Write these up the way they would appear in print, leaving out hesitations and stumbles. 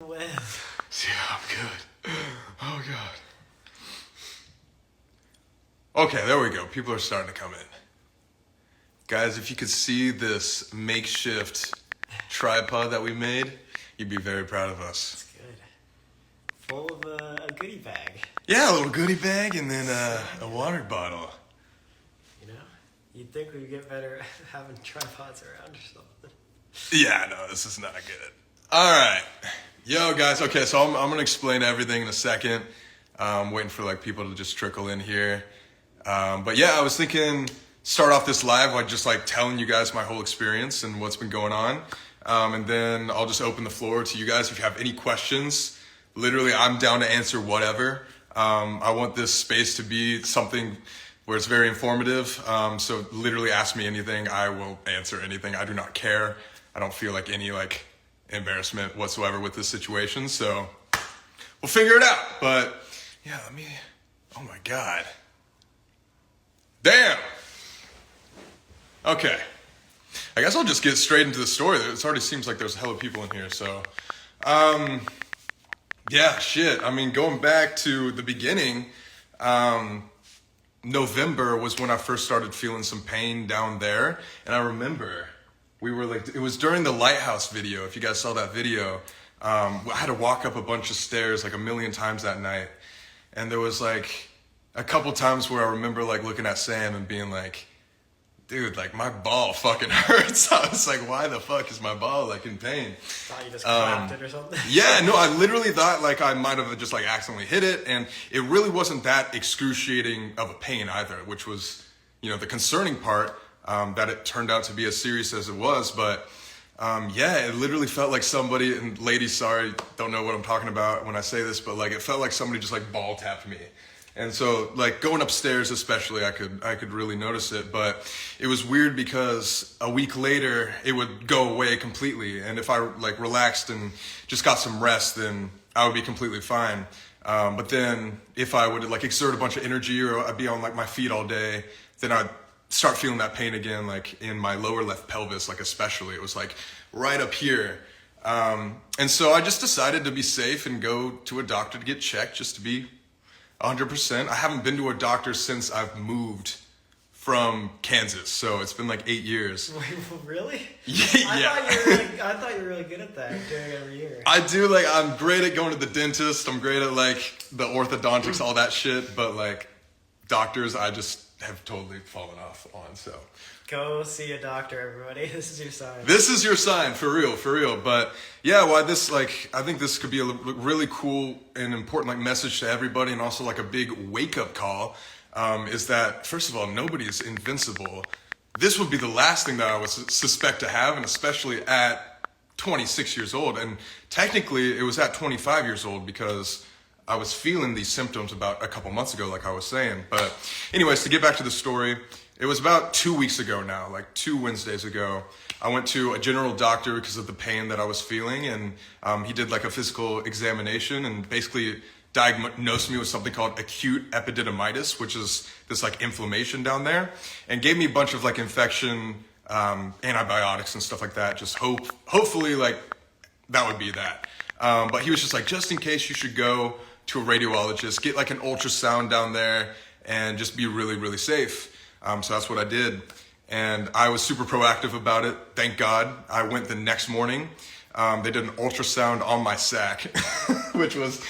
Yeah, I'm good. Oh, God. Okay, there we go. People are starting to come in. Guys, if you could see this makeshift tripod that we made, you'd be very proud of us. It's good. Full of a goodie bag. Yeah, a little goodie bag and then a water bottle. You know? You'd think we'd get better having tripods around or something. Yeah, no, this is not good. All right. Yo, guys. Okay, so I'm going to explain everything in a second. Waiting for people to just trickle in here. But yeah, I was thinking start off this live by just telling you guys my whole experience and what's been going on. And then I'll just open the floor to you guys if you have any questions. Literally, I'm down to answer whatever. I want this space to be something where it's very informative. So literally ask me anything. I will answer anything. I do not care. I don't feel any embarrassment whatsoever with this situation. So we'll figure it out. But yeah, oh my God. Damn. Okay. I guess I'll just get straight into the story. It already seems like there's a hell of people in here. So, yeah, shit. Going back to the beginning, November was when I first started feeling some pain down there. And I remember it was during the lighthouse video. If you guys saw that video, I had to walk up a bunch of stairs a million times that night. And there was a couple times where I remember looking at Sam and being dude, my ball fucking hurts. I was why the fuck is my ball in pain? Thought you just clapped it or something? Yeah, no, I literally thought I might have just accidentally hit it, and it really wasn't that excruciating of a pain either, which was, the concerning part, that it turned out to be as serious as it was. But yeah, it literally felt like somebody, and ladies, sorry, don't know what I'm talking about when I say this, but it felt like somebody just ball tapped me. And so going upstairs especially, I could really notice it. But it was weird because a week later it would go away completely. And if I relaxed and just got some rest, then I would be completely fine. But then if I would exert a bunch of energy, or I'd be on my feet all day, then I'd start feeling that pain again, in my lower left pelvis, especially. It was right up here. And so I just decided to be safe and go to a doctor to get checked, just to be 100%. I haven't been to a doctor since I've moved from Kansas, so it's been 8 years. Wait, really? Yeah. I thought you were really good at that, doing it every year. I do. I'm great at going to the dentist. I'm great at the orthodontics, all that shit. But doctors, I just have totally fallen off on. So go see a doctor, everybody. This is your sign. This is your sign, for real. But yeah, why this, I think this could be a really cool and important message to everybody, and also a big wake-up call, is that, first of all, nobody's invincible. This would be the last thing that I would suspect to have, and especially at 26 years old. And technically, it was at 25 years old because I was feeling these symptoms about a couple months ago, like I was saying. But anyways, to get back to the story, it was about 2 weeks ago now, 2 Wednesdays ago. I went to a general doctor because of the pain that I was feeling, and he did a physical examination and basically diagnosed me with something called acute epididymitis, which is this inflammation down there, and gave me a bunch of infection, antibiotics and stuff like that. Just hopefully that would be that. But he was just in case, you should go to a radiologist, get an ultrasound down there, and just be really, really safe. So that's what I did. And I was super proactive about it. Thank God. I went the next morning. They did an ultrasound on my sack, which was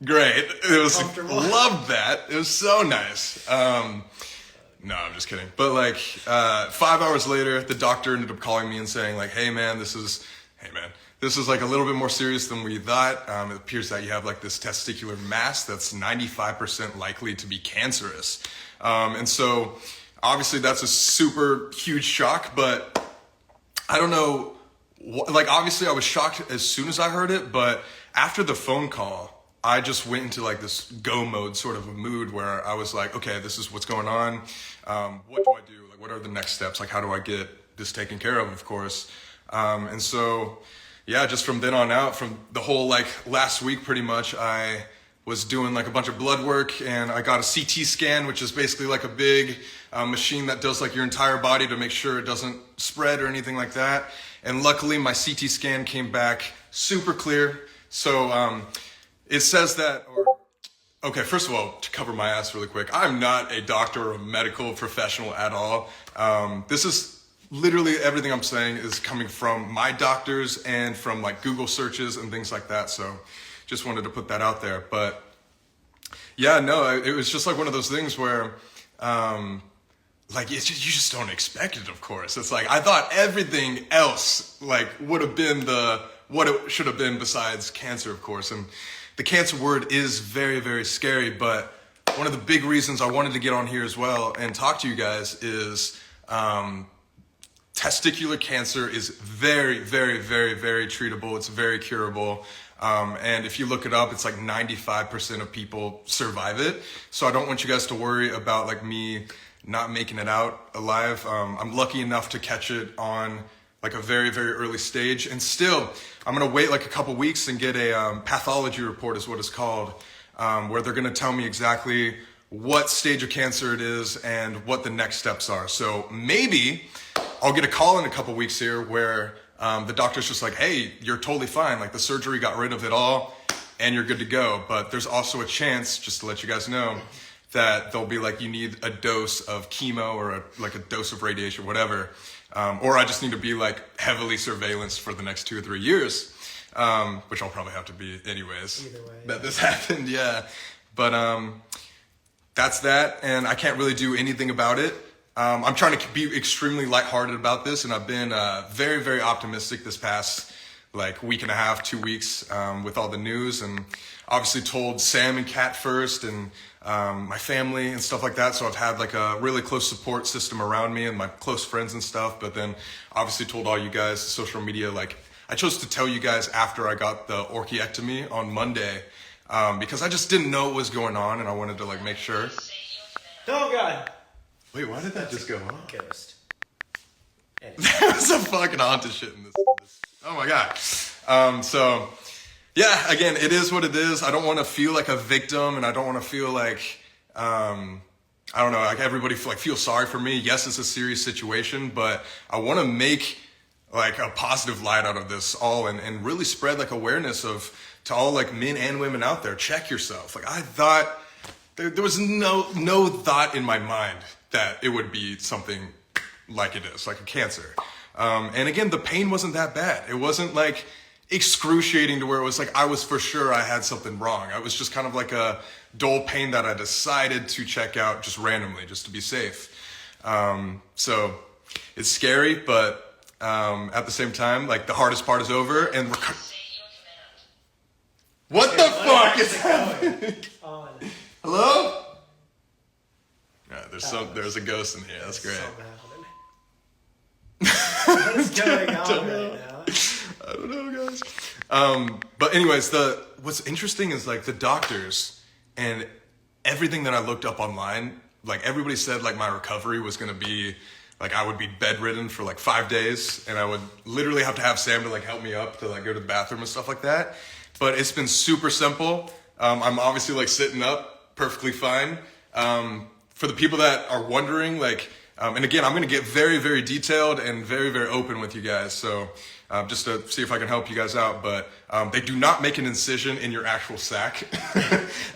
great. It was, loved that. It was so nice. No, I'm just kidding. But 5 hours later, the doctor ended up calling me and saying hey man, this is a little bit more serious than we thought. It appears that you have this testicular mass that's 95% likely to be cancerous. And so obviously that's a super huge shock, but I don't know, obviously I was shocked as soon as I heard it, but after the phone call, I just went into this go mode sort of a mood where I was okay, this is what's going on. What do I do? What are the next steps? How do I get this taken care of course? And so, yeah, just from then on out, from the whole last week pretty much, I was doing a bunch of blood work, and I got a CT scan, which is basically a big machine that does your entire body to make sure it doesn't spread or anything like that. And luckily my CT scan came back super clear. So it says that, okay, first of all, to cover my ass really quick, I'm not a doctor or a medical professional at all. This is literally everything I'm saying is coming from my doctors and from like Google searches and things like that. So just wanted to put that out there. But yeah, no, it was just like one of those things where, like it's just, you just don't expect it. Of course, it's like I thought everything else like would have been what it should have been besides cancer, of course. And the cancer word is very, very scary. But one of the big reasons I wanted to get on here as well and talk to you guys is testicular cancer is very, very, very, very treatable. It's very curable. And if you look it up, it's like 95% of people survive it. So I don't want you guys to worry about like me not making it out alive. I'm lucky enough to catch it on like a very, very early stage. And still, I'm going to wait like a couple weeks and get a pathology report is what it's called, where they're going to tell me exactly what stage of cancer it is and what the next steps are. So maybe I'll get a call in a couple weeks here where the doctor's just like, hey, you're totally fine. Like the surgery got rid of it all and you're good to go. But there's also a chance, just to let you guys know, that they'll be like, you need a dose of chemo or like a dose of radiation, whatever. Or I just need to be like heavily surveillanced for the next 2 or 3 years, which I'll probably have to be anyways. Either way, that this happened, yeah. But that's that, and I can't really do anything about it. I'm trying to be extremely lighthearted about this, and I've been very, very optimistic this past like week and a half, 2 weeks with all the news, and obviously told Sam and Kat first, and my family and stuff like that. So I've had like a really close support system around me and my close friends and stuff. But then obviously told all you guys, social media, like I chose to tell you guys after I got the orchiectomy on Monday because I just didn't know what was going on and I wanted to like make sure. Oh God. Wait, why did that just go off? Ghost. Anyway. There was some fucking haunted shit in this. Oh my God. So yeah, again, it is what it is. I don't want to feel like a victim, and I don't want to feel like, I don't know, like everybody feel sorry for me. Yes, it's a serious situation, but I want to make like a positive light out of this all and really spread like awareness to all like men and women out there. Check yourself. Like I thought there was no thought in my mind that it would be something like it is, like a cancer. And again, the pain wasn't that bad. It wasn't like excruciating to where it was like I was for sure I had something wrong. I was just kind of like a dull pain that I decided to check out just randomly, just to be safe. So it's scary, but at the same time, like the hardest part is over, and what the fuck is happening? Hello? Yeah, there's a ghost in here. That's great. What's going on right now? I don't know, guys. But anyways, what's interesting is like the doctors and everything that I looked up online, like everybody said like my recovery was going to be like I would be bedridden for like 5 days and I would literally have to have Sam to like help me up to like go to the bathroom and stuff like that. But it's been super simple. I'm obviously like sitting up perfectly fine. For the people that are wondering, like, and again, I'm going to get very, very detailed and very, very open with you guys. So just to see if I can help you guys out. But they do not make an incision in your actual sack.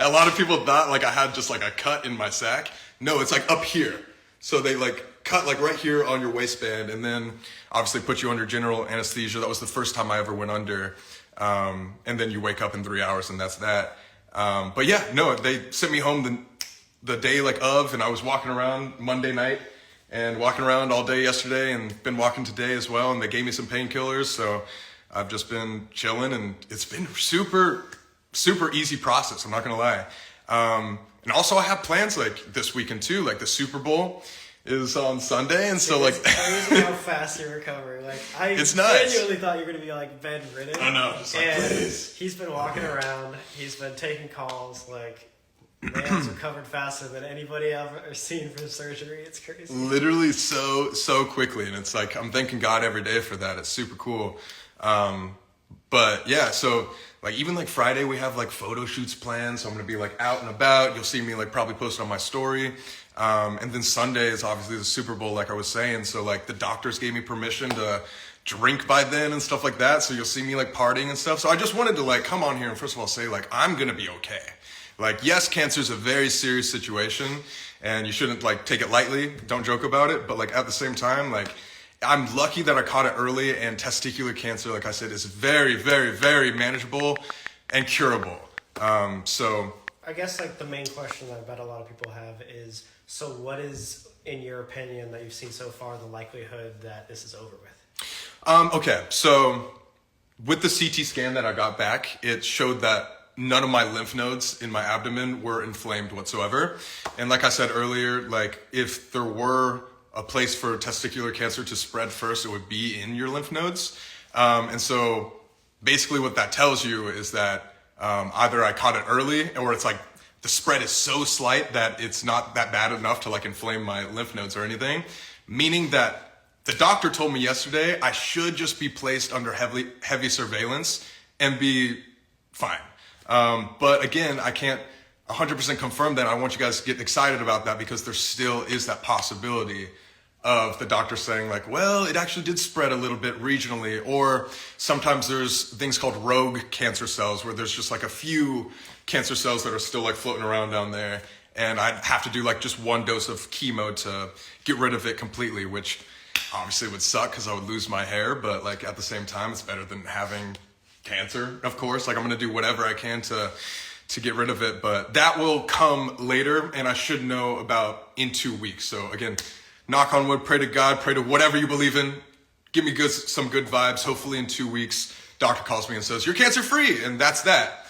A lot of people thought like I had just like a cut in my sack. No, it's like up here. So they like cut like right here on your waistband and then obviously put you under general anesthesia. That was the first time I ever went under. And then you wake up in 3 hours and that's that. But yeah, no, they sent me home the day like of, and I was walking around Monday night and walking around all day yesterday and been walking today as well. And they gave me some painkillers. So I've just been chilling and it's been super, super easy process. I'm not going to lie. And also I have plans like this weekend too, like the Super Bowl is on Sunday. And so like, it's crazy how fast you recover. Like it's nuts. Genuinely thought you were going to be like bedridden. I know. Just like, and please. He's been walking around. He's been taking calls. Like, man's recovered faster than anybody I've ever seen from surgery. It's crazy. Literally so quickly. And it's like, I'm thanking God every day for that. It's super cool. But yeah, so like even like Friday we have like photo shoots planned. So I'm going to be like out and about. You'll see me like probably post on my story. And then Sunday is obviously the Super Bowl, like I was saying. So like the doctors gave me permission to drink by then and stuff like that. So you'll see me like partying and stuff. So I just wanted to like come on here and first of all say like, I'm going to be okay. Like, yes, cancer is a very serious situation and you shouldn't like take it lightly. Don't joke about it. But like at the same time, like I'm lucky that I caught it early, and testicular cancer, like I said, is very, very, very manageable and curable. So I guess like the main question that I bet a lot of people have is, so what is, in your opinion, that you've seen so far, the likelihood that this is over with? Okay, so with the CT scan that I got back, it showed that none of my lymph nodes in my abdomen were inflamed whatsoever. And like I said earlier, like if there were a place for testicular cancer to spread first, it would be in your lymph nodes. And so basically what that tells you is that either I caught it early, or it's like the spread is so slight that it's not that bad enough to like inflame my lymph nodes or anything. Meaning that the doctor told me yesterday I should just be placed under heavy surveillance and be fine. But again, I can't 100% confirm that. I want you guys to get excited about that because there still is that possibility of the doctor saying like, well, it actually did spread a little bit regionally, or sometimes there's things called rogue cancer cells where there's just like a few cancer cells that are still like floating around down there. And I'd have to do like just one dose of chemo to get rid of it completely, which obviously would suck because I would lose my hair. But like at the same time, it's better than having cancer, of course. Like I'm going to do whatever I can to get rid of it, but that will come later, and I should know about in 2 weeks. So again, knock on wood, pray to God, pray to whatever you believe in. Give me some good vibes. Hopefully in 2 weeks, doctor calls me and says, you're cancer free. And that's that.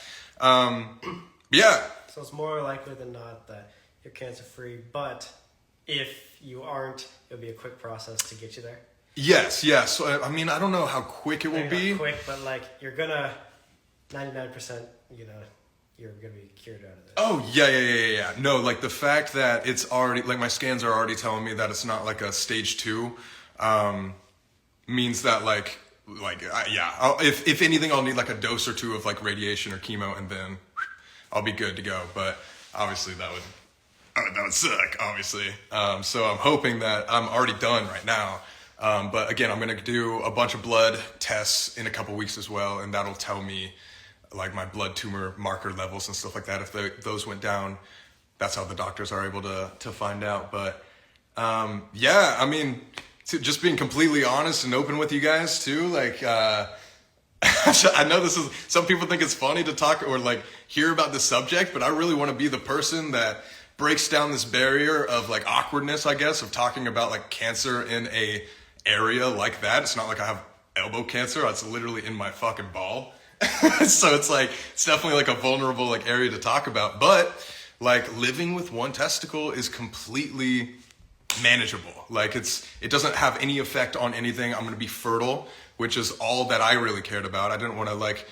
Yeah. So it's more likely than not that you're cancer free, but if you aren't, it'll be a quick process to get you there. Yes. So, I mean, I don't know how quick it will be. Not quick, but like you're gonna 99%, you're gonna be cured out of this. Oh, yeah. No, like the fact that it's already, like my scans are already telling me that it's not like a stage 2, means that if anything, I'll need like a dose or 2 of like radiation or chemo, and then I'll be good to go. But obviously that would suck, obviously. So I'm hoping that I'm already done right now. But again, I'm going to do a bunch of blood tests in a couple weeks as well, and that'll tell me like my blood tumor marker levels and stuff like that. If those went down, that's how the doctors are able to find out. But yeah, I mean, just being completely honest and open with you guys too, like I know some people think it's funny to talk or like hear about this subject, but I really want to be the person that breaks down this barrier of like awkwardness, I guess, of talking about like cancer in a area like that. It's not like I have elbow cancer. It's literally in my fucking ball. So it's like, it's definitely like a vulnerable like area to talk about, but like living with one testicle is completely manageable. Like it doesn't have any effect on anything. I'm going to be fertile, which is all that I really cared about. I didn't want to like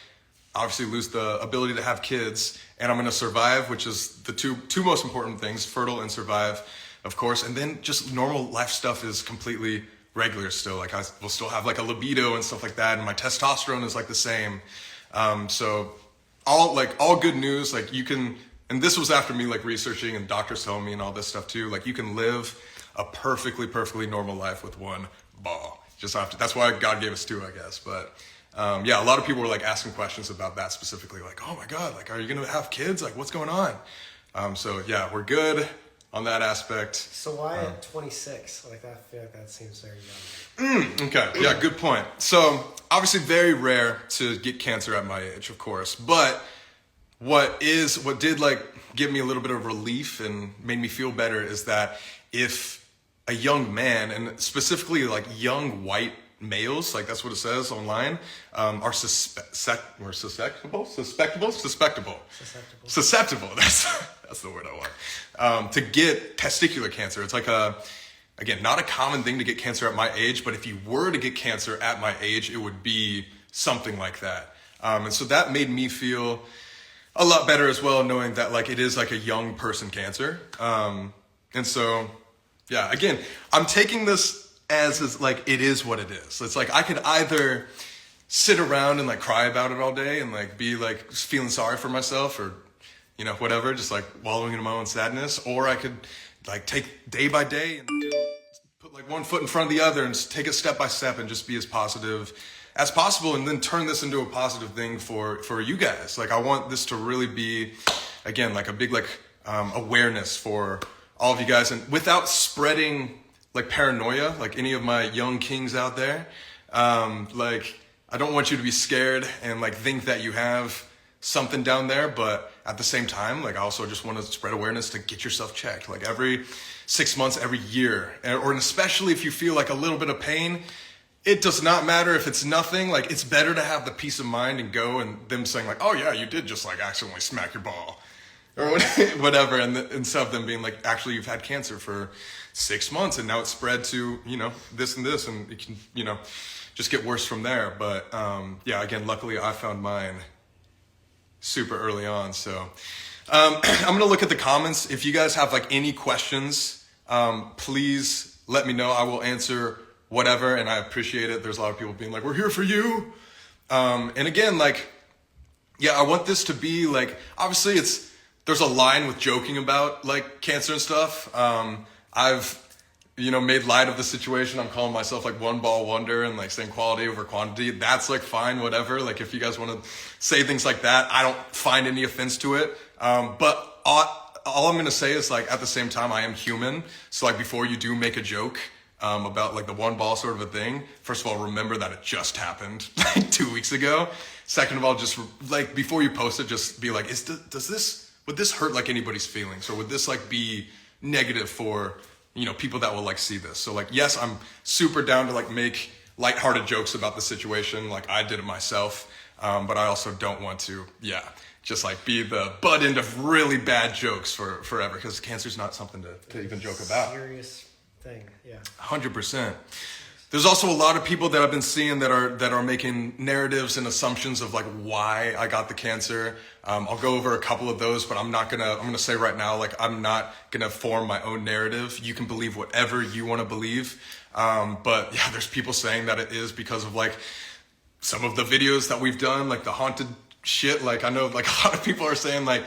obviously lose the ability to have kids, and I'm going to survive, which is the two most important things, fertile and survive, of course. And then just normal life stuff is completely regular still. Like I will still have like a libido and stuff like that. And my testosterone is like the same. So all good news, like you can, and this was after me like researching and doctors telling me and all this stuff too, like you can live a perfectly normal life with one ball. Just have to, that's why God gave us 2, I guess. But yeah, a lot of people were like asking questions about that specifically, like, oh my God, like, are you going to have kids? Like, what's going on? So yeah, we're good on that aspect. So why at 26? Like, I feel like that seems very young. Okay, yeah, good point. So obviously very rare to get cancer at my age, of course. But what did like give me a little bit of relief and made me feel better is that if a young man, and specifically like young white males, like that's what it says online, are susceptible. That's the word I want. To get testicular cancer. It's like again, not a common thing to get cancer at my age, but if you were to get cancer at my age, it would be something like that. And so that made me feel a lot better as well, knowing that like it is like a young person cancer. And so, yeah, again, I'm taking this as like it is what it is. It's like I could either sit around and like cry about it all day and like be like feeling sorry for myself or whatever, just like wallowing in my own sadness, or I could like take day by day and put like one foot in front of the other and just take it step by step and just be as positive as possible, and then turn this into a positive thing for you guys. Like, I want this to really be, again, like a big like awareness for all of you guys, and without spreading like paranoia, like any of my young kings out there. Like, I don't want you to be scared and like think that you have something down there, but at the same time, like, I also just want to spread awareness to get yourself checked, like every 6 months, every year, or especially if you feel like a little bit of pain. It does not matter if it's nothing. Like, it's better to have the peace of mind and go, and them saying like, oh yeah, you did just like accidentally smack your ball or whatever, and instead of them being like, actually, you've had cancer for 6 months and now it's spread to, you know, this and this, and it can, you know, just get worse from there. But yeah, again, luckily I found mine super early on. So I'm gonna look at the comments. If you guys have like any questions, please let me know. I will answer whatever, and I appreciate it. There's a lot of people being like, we're here for you. And again, like, yeah, I want this to be like, obviously there's a line with joking about like cancer and stuff. I've, you know, made light of the situation. I'm calling myself like one ball wonder and like saying quality over quantity. That's like fine, whatever. Like, if you guys want to say things like that, I don't find any offense to it. But all I'm going to say is like, at the same time, I am human. So like, before you do make a joke about like the one ball sort of a thing, first of all, remember that it just happened like 2 weeks ago. Second of all, just like, before you post it, just be like, would this hurt like anybody's feelings, or would this like be negative for, you know, people that will like see this? So like, yes, I'm super down to like make lighthearted jokes about the situation, like I did it myself. But I also don't want to, just like be the butt end of really bad jokes for forever, because cancer's not something to even joke about. Serious thing, yeah. 100%. There's also a lot of people that I've been seeing that are making narratives and assumptions of like why I got the cancer. I'll go over a couple of those, but I'm gonna say right now, like, I'm not gonna form my own narrative. You can believe whatever you want to believe. But yeah, there's people saying that it is because of like some of the videos that we've done, like the haunted shit. Like, I know like a lot of people are saying like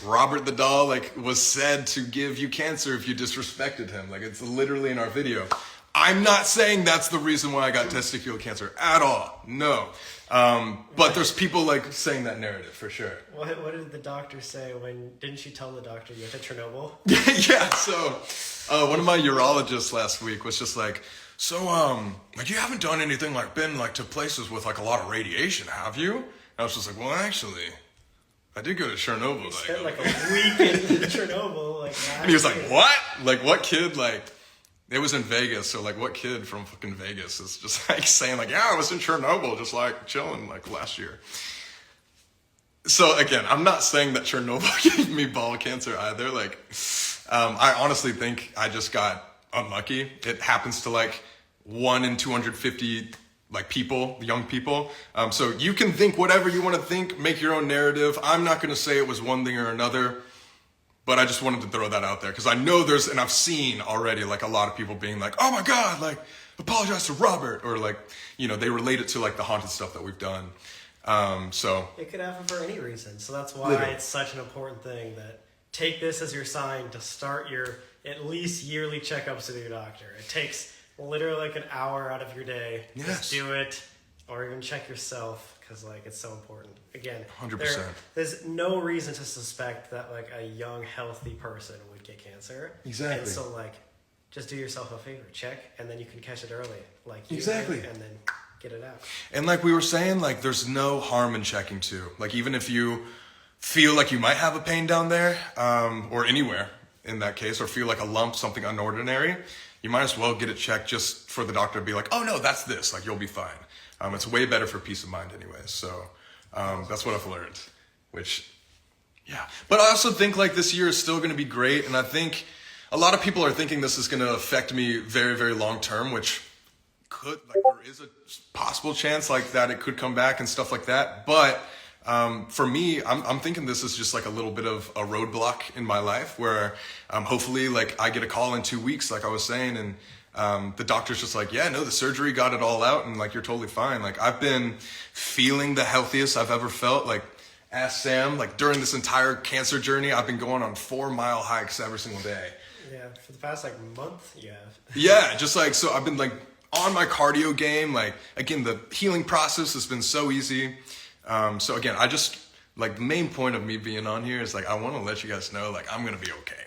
Robert the doll like was said to give you cancer if you disrespected him. Like, it's literally in our video. I'm not saying that's the reason why I got testicular cancer at all. No. But there's people like saying that narrative for sure. What did the doctor say didn't she tell the doctor you went to Chernobyl? Yeah. So, one of my urologists last week was just like, so, like, you haven't done anything like been like to places with like a lot of radiation, have you? And I was just like, well, actually, I did go to Chernobyl. You spent like a week in Chernobyl. Like, and he was like, what? Like, what kid, like, it was in Vegas, so like, what kid from fucking Vegas is just like saying like, yeah, I was in Chernobyl just like chilling like last year. So again, I'm not saying that Chernobyl gave me ball cancer either. Like, I honestly think I just got unlucky. It happens to like 1 in 250 like people, young people. So you can think whatever you want to think, make your own narrative. I'm not going to say it was one thing or another. But I just wanted to throw that out there, because I know and I've seen already like a lot of people being like, oh my God, like, apologize to Robert, or like, you know, they relate it to like the haunted stuff that we've done. So it could happen for any reason. So that's why literally, it's such an important thing that take this as your sign to start your at least yearly checkups with your doctor. It takes literally like an hour out of your day. Yes. Just do it, or even check yourself, because like it's so important. Again, 100%. There's no reason to suspect that like a young, healthy person would get cancer. Exactly. And so like, just do yourself a favor, check, and then you can catch it early. Like, exactly. And then get it out. And like we were saying, like, there's no harm in checking too. Like, even if you feel like you might have a pain down there, or anywhere in that case, or feel like a lump, something unordinary, you might as well get it checked, just for the doctor to be like, oh no, that's this, like, you'll be fine. It's way better for peace of mind anyways. So that's what I've learned, which, yeah. But I also think like this year is still going to be great. And I think a lot of people are thinking this is going to affect me very, very long term, which could, like, there is a possible chance like that it could come back and stuff like that. But for me, I'm thinking this is just like a little bit of a roadblock in my life where hopefully like I get a call in 2 weeks, like I was saying, and the doctor's just like, yeah, no, the surgery got it all out and like you're totally fine. Like, I've been feeling the healthiest I've ever felt. Like, ask Sam, like during this entire cancer journey, I've been going on 4-mile hikes every single day. Yeah, for the past like month, you have. Yeah, just like, so I've been like on my cardio game. Like, again, the healing process has been so easy. So again, I just, like, the main point of me being on here is like, I want to let you guys know, like, I'm going to be okay.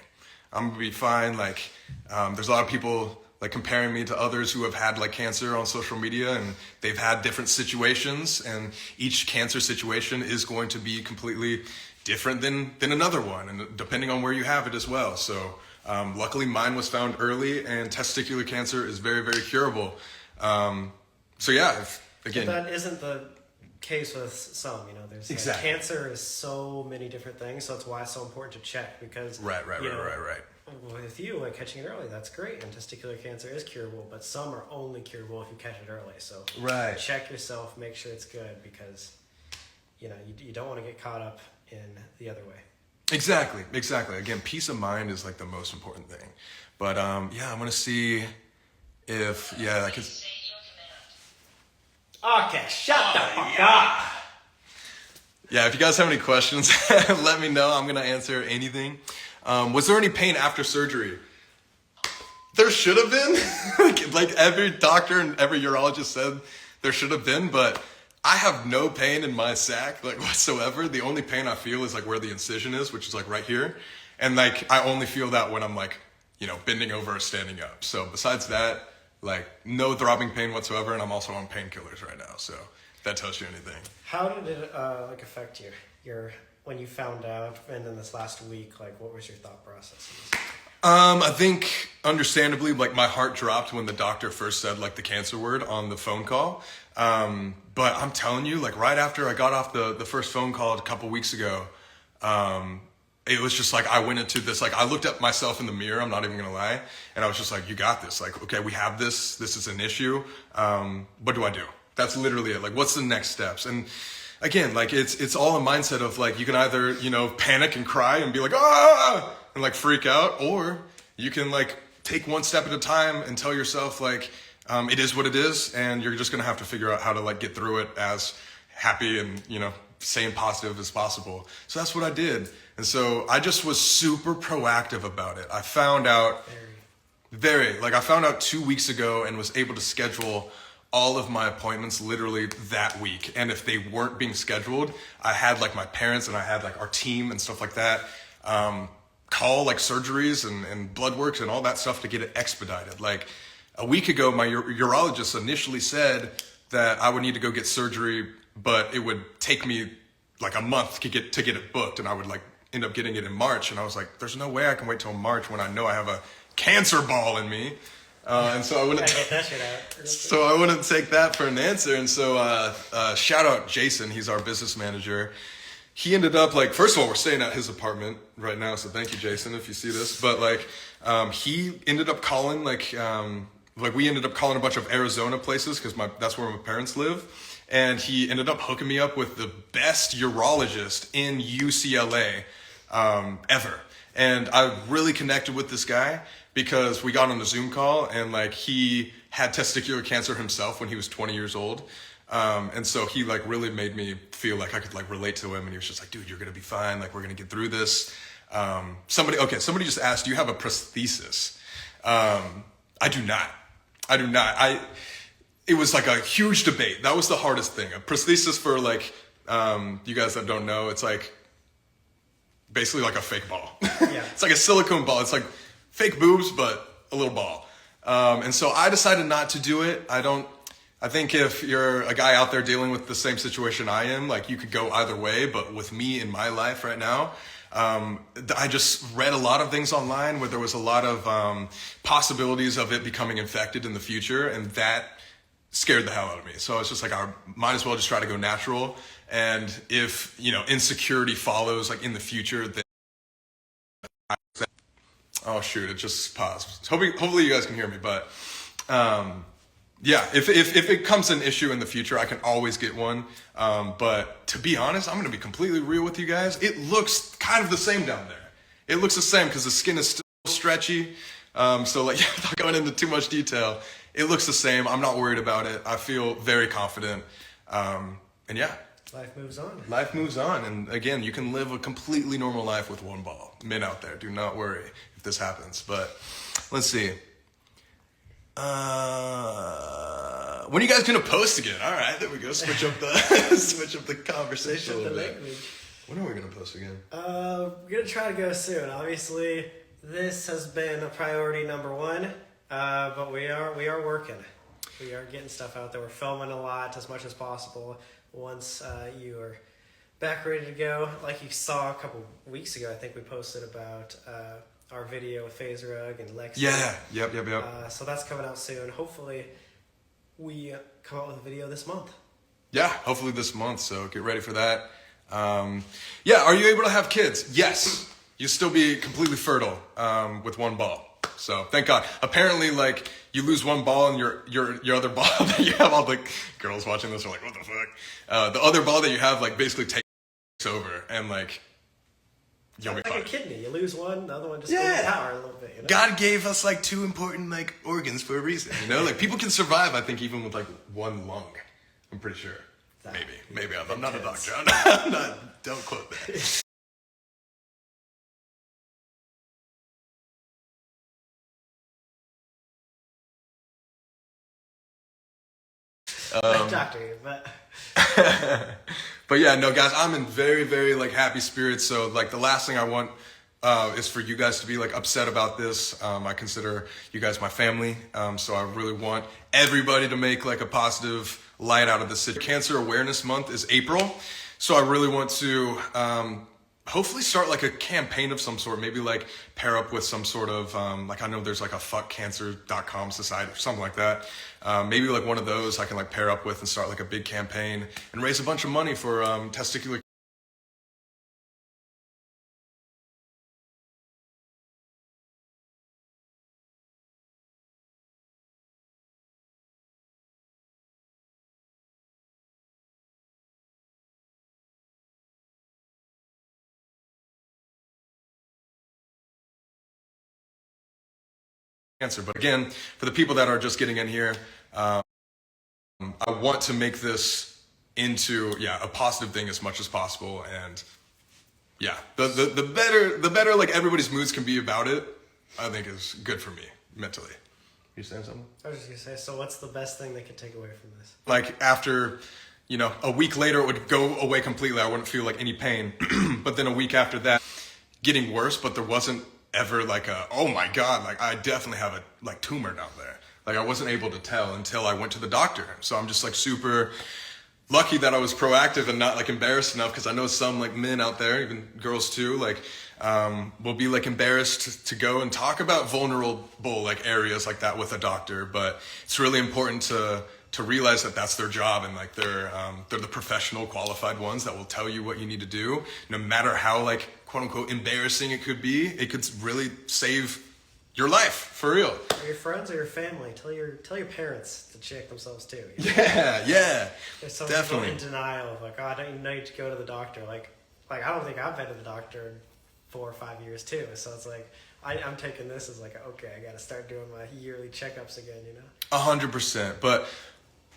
I'm going to be fine. Like, there's a lot of people like comparing me to others who have had like cancer on social media, and they've had different situations, and each cancer situation is going to be completely different than another one, and depending on where you have it as well. So luckily mine was found early, and testicular cancer is very, very curable. So yeah, again. But that isn't the case with some, there's Exactly. Cancer is so many different things, so that's why it's so important to check, because Right. with you, like, catching it early, that's great, and testicular cancer is curable, but some are only curable if you catch it early. So Right. check yourself, make sure it's good, because you don't want to get caught up in the other way. Exactly. Again, peace of mind is like the most important thing. But yeah, I'm gonna see if I can. Okay, shut the fuck up. Yeah, if you guys have any questions, let me know. I'm gonna answer anything. Was there any pain after surgery? There should have been. Like every doctor and every urologist said there should have been, but I have no pain in my sac, like, whatsoever. The only pain I feel is like where the incision is, which is like right here. And like I only feel that when I'm like, bending over or standing up. So besides that, like, no throbbing pain whatsoever, and I'm also on painkillers right now. So if that tells you anything. How did it affect you? When you found out, and then this last week, like, what was your thought process? I think understandably, like, my heart dropped when the doctor first said like the cancer word on the phone call. But I'm telling you, like, right after I got off the first phone call a couple weeks ago, it was just like I went into this, like, I looked at myself in the mirror, I'm not even gonna lie, and I was just like, you got this. Like, okay, we have this is an issue. What do I do? That's literally it. Like, what's the next steps? And again, like, it's all a mindset of like, you can either, panic and cry and be like, ah, and like freak out, or you can like take one step at a time and tell yourself like, it is what it is, and you're just gonna have to figure out how to like get through it as happy and, staying positive as possible. So that's what I did. And so I just was super proactive about it. I found out I found out 2 weeks ago and was able to schedule all of my appointments literally that week. And if they weren't being scheduled, I had like my parents and I had like our team and stuff like that, call like surgeries and blood works and all that stuff to get it expedited. Like a week ago, my urologist initially said that I would need to go get surgery, but it would take me like a month to get it booked, and I would like end up getting it in March. And I was like, there's no way I can wait till March when I know I have a cancer ball in me. And so I wouldn't get that shit out. So I wouldn't take that for an answer. And so shout out Jason, he's our business manager. He ended up like, first of all, we're staying at his apartment right now, so thank you, Jason, if you see this. But like, he ended up calling like we ended up calling a bunch of Arizona places because that's where my parents live. And he ended up hooking me up with the best urologist in UCLA ever. And I really connected with this guy because we got on a Zoom call, and like he had testicular cancer himself when he was 20 years old. And so he like really made me feel like I could like relate to him, and he was just like, dude, you're going to be fine. Like, we're going to get through this. Somebody just asked, do you have a prosthesis? I do not. It was like a huge debate. That was the hardest thing. A prosthesis, for like, you guys that don't know, it's like basically like a fake ball. Yeah. It's like a silicone ball. It's like fake boobs, but a little ball. And so I decided not to do it. I think if you're a guy out there dealing with the same situation I am, like, you could go either way. But with me in my life right now, I just read a lot of things online where there was a lot of possibilities of it becoming infected in the future, and that scared the hell out of me. So it's just like, I might as well just try to go natural. And if, insecurity follows like in the future, then oh shoot, it just paused. Hopefully you guys can hear me, but yeah, if it comes an issue in the future, I can always get one. But to be honest, I'm going to be completely real with you guys. It looks kind of the same down there. It looks the same because the skin is still stretchy. So like, without going into too much detail, it looks the same. I'm not worried about it. I feel very confident. And yeah. Life moves on. Life moves on, and again, you can live a completely normal life with one ball. Men out there, do not worry if this happens. But let's see. When are you guys gonna post again? All right, there we go. Switch up the conversation a little bit. When are we gonna post again? We're gonna try to go soon. Obviously, this has been a priority number one, but we are working. We are getting stuff out there. We're filming a lot as much as possible. Once you are back ready to go, like you saw a couple weeks ago, I think we posted about our video with Phase Rug and Lex. Yeah, yep. So that's coming out soon. Hopefully, we come out with a video this month. Yeah, hopefully this month. So get ready for that. Yeah, are you able to have kids? Yes, you still be completely fertile with one ball. So thank God. Apparently, like you lose one ball and your other ball that you have, all the girls watching this are like, what the fuck? The other ball that you have like basically takes over and like you'll be like fine. a kidney. You lose one, the other one just goes power a little bit. You know? God gave us like two important like organs for a reason. You know, like people can survive. I think even with like one lung. I'm pretty sure. Maybe I'm not a doctor. I'm not. Don't quote that. Doctor, but But yeah, no, guys, I'm in very, very like happy spirits. So like the last thing I want is for you guys to be like upset about this. I consider you guys my family, so I really want everybody to make like a positive light out of this. Cancer Awareness Month is April, so I really want to hopefully start like a campaign of some sort. Maybe like pair up with some sort of like I know there's like a fuckcancer.com society or something like that. Maybe like one of those I can like pair up with and start like a big campaign and raise a bunch of money for testicular cancer. But again, for the people that are just getting in here, I want to make this into a positive thing as much as possible. And yeah, the better like everybody's moods can be about it, I think is good for me mentally. You saying something? I was just gonna say. So, what's the best thing they could take away from this? Like after, a week later it would go away completely. I wouldn't feel like any pain. But then a week after that, getting worse, but there wasn't ever like oh my God, like I definitely have a like tumor down there. Like I wasn't able to tell until I went to the doctor. So I'm just like super lucky that I was proactive and not like embarrassed enough, because I know some like men out there, even girls too, like will be like embarrassed to go and talk about vulnerable like areas like that with a doctor. But it's really important to realize that that's their job, and like they're the professional qualified ones that will tell you what you need to do, no matter how like quote unquote embarrassing it could be. It could really save your life for real. Or your friends or your family. Tell your parents to check themselves too. Yeah. There's some definitely people in denial of like, oh, I don't need to go to the doctor. Like I don't think I've been to the doctor in 4 or 5 years too. So it's like I'm taking this as like, okay, I got to start doing my yearly checkups again. 100%. But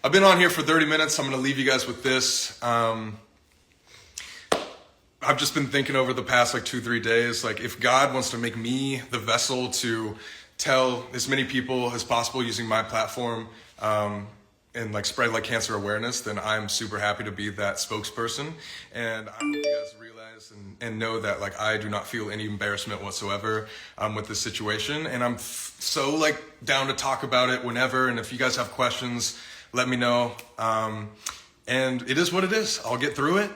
I've been on here for 30 minutes. I'm going to leave you guys with this. I've just been thinking over the past like 2-3 days, like if God wants to make me the vessel to tell as many people as possible using my platform and like spread like cancer awareness, then I'm super happy to be that spokesperson. And I hope you guys realize and know that like I do not feel any embarrassment whatsoever with this situation. And I'm so like down to talk about it whenever. And if you guys have questions, let me know. And it is what it is. I'll get through it.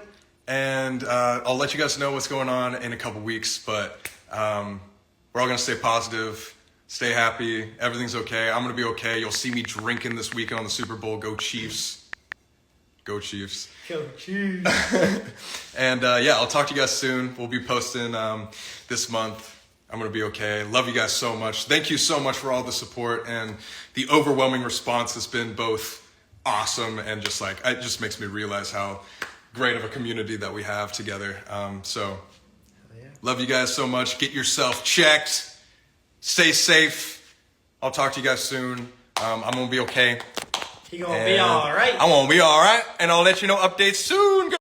And I'll let you guys know what's going on in a couple weeks. But we're all going to stay positive, stay happy. Everything's okay. I'm going to be okay. You'll see me drinking this weekend on the Super Bowl. Go Chiefs. Go Chiefs. Go Chiefs. And I'll talk to you guys soon. We'll be posting this month. I'm going to be okay. Love you guys so much. Thank you so much for all the support, and the overwhelming response has been both awesome and just like, it just makes me realize how great of a community that we have together. Love you guys so much. Get yourself checked. Stay safe. I'll talk to you guys soon. I'm going to be okay. He going to be all right. I'm going to be all right. And I'll let you know updates soon.